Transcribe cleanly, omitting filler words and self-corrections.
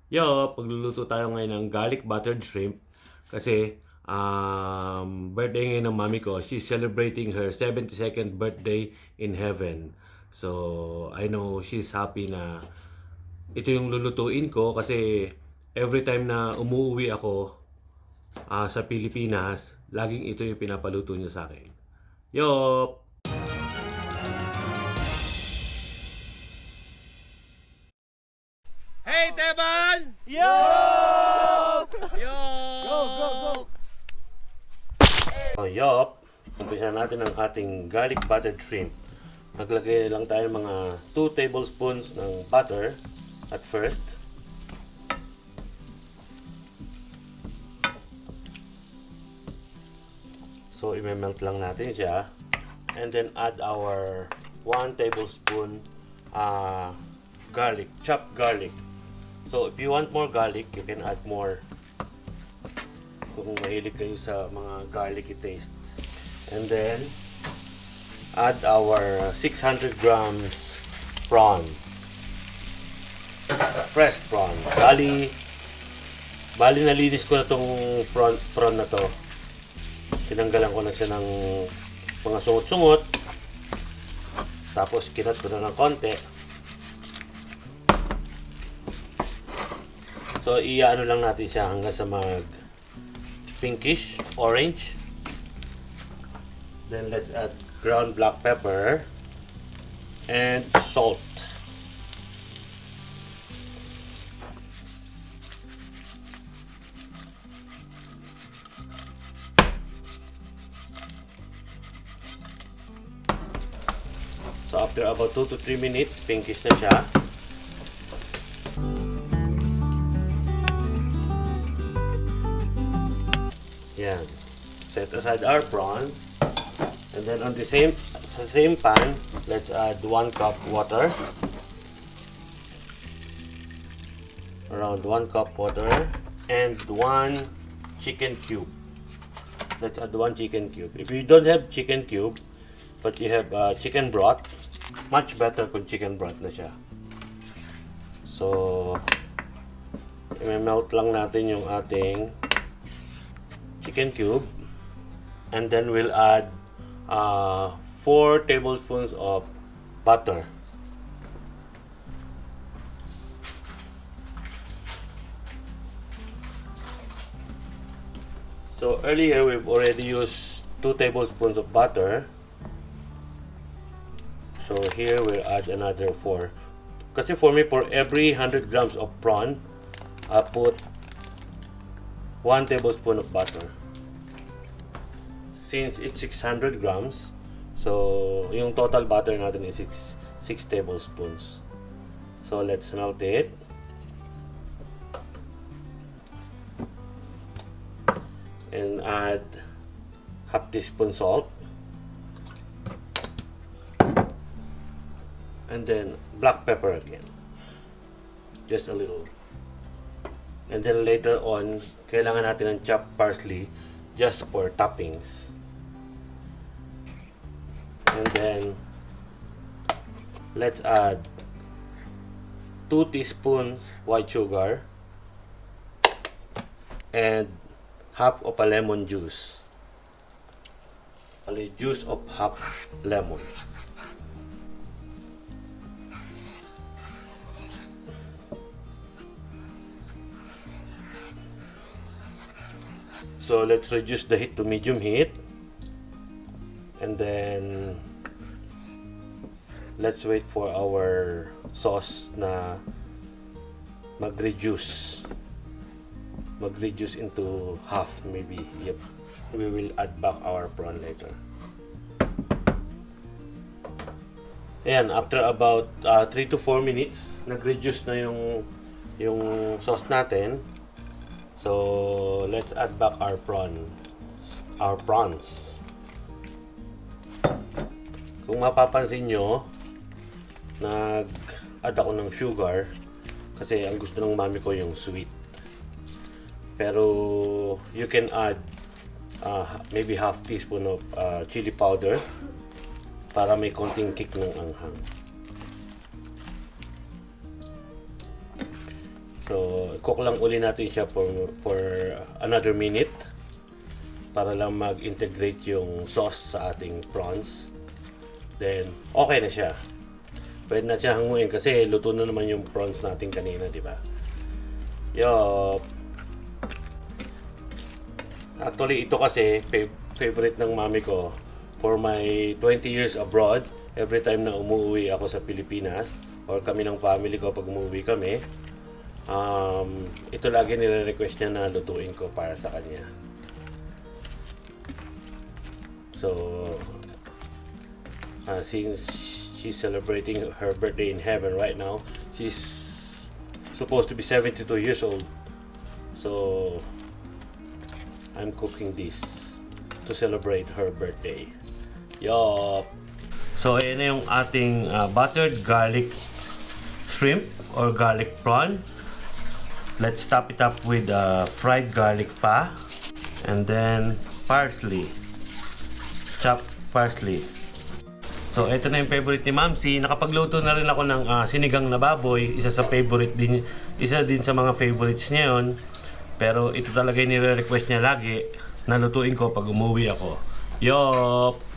Pagluluto tayo ngayon ng garlic buttered shrimp kasi birthday ngayon ng mami ko. She's celebrating her 72nd birthday in heaven. So, I know she's happy na ito yung lulutuin ko kasi every time na umuwi ako sa Pilipinas, laging ito yung pinapaluto niya sa akin. Yup! Hey, Teban! Yeoooph! Yo! Go, go, go! Yup! Umpisa natin ang ating garlic buttered shrimp. Naglagay lang tayo ng mga 2 tablespoons ng butter at first. So, i-melt lang natin siya. And then add our 1 tablespoon garlic, chopped garlic. So, if you want more garlic, you can add more. Kung mahilig kayo sa mga garlicky taste. And then, add our 600 grams prawn. Fresh prawn. Bali nalinis ko na tong prawn na to. Tinanggalan ko na siya ng mga sungot-sungot. Tapos, kinat ko na ng konti. So, i-ano lang natin siya hanggang sa mag pinkish, orange. Then, let's add ground black pepper and salt. So, after about 2 to 3 minutes, pinkish na siya. Yan. Set aside our prawns. And then on the same pan, let's add 1 cup water. Around 1 cup water and 1 chicken cube. Let's add 1 chicken cube. If you don't have chicken cube, but you have chicken broth, much better kung chicken broth na siya. So, i-melt lang natin yung ating chicken cube, and then we'll add 4 tablespoons of butter. So earlier we've already used 2 tablespoons of butter. So here we'll add another 4. Kasi for me, for every 100 grams of prawn, I put 1 tablespoon of butter. Since it's 600 grams, so yung total butter natin is 6 tablespoons. So let's melt it. And add half teaspoon salt. And then black pepper again. Just a little. And then later on, kailangan natin ng chopped parsley just for toppings. And then, let's add 2 teaspoons white sugar and half of a lemon juice. Only juice of half lemon. So let's reduce the heat to medium heat, and then let's wait for our sauce na mag-reduce into half maybe. Yep, we will add back our prawn later. Ayan, after about 3 to 4 minutes, nag-reduce na yung sauce natin. So, let's add back our prawns. Kung mapapansin nyo, nag-add ako ng sugar kasi ang gusto ng mami ko yung sweet. Pero, you can add maybe half teaspoon of chili powder para may konting kick ng anghang. So, cook lang uli natin siya for another minute para lang mag-integrate yung sauce sa ating prawns. Then, okay na siya. Pwede na siya hanguin kasi luto na naman yung prawns natin kanina, di ba? Yeoooph. Actually, ito kasi favorite ng mami ko for my 20 years abroad. Every time na umuwi ako sa Pilipinas or kami ng family ko pag umuwi kami, ito lagi nire-request niya na lutuin ko para sa kanya. So, since she's celebrating her birthday in heaven right now, she's supposed to be 72 years old. So, I'm cooking this to celebrate her birthday. Yeoooph! So, ayan na yung ating buttered garlic shrimp or garlic prawn. Let's top it up with fried garlic pa. And then, parsley. Chopped parsley. So, ito na yung favorite ni Mamsi. Nakapagluto na rin ako ng sinigang na baboy. Isa din sa mga favorites niya yun. Pero ito talaga yung nire-request niya lagi na lutuin ko pag umuwi ako. Yeoooph!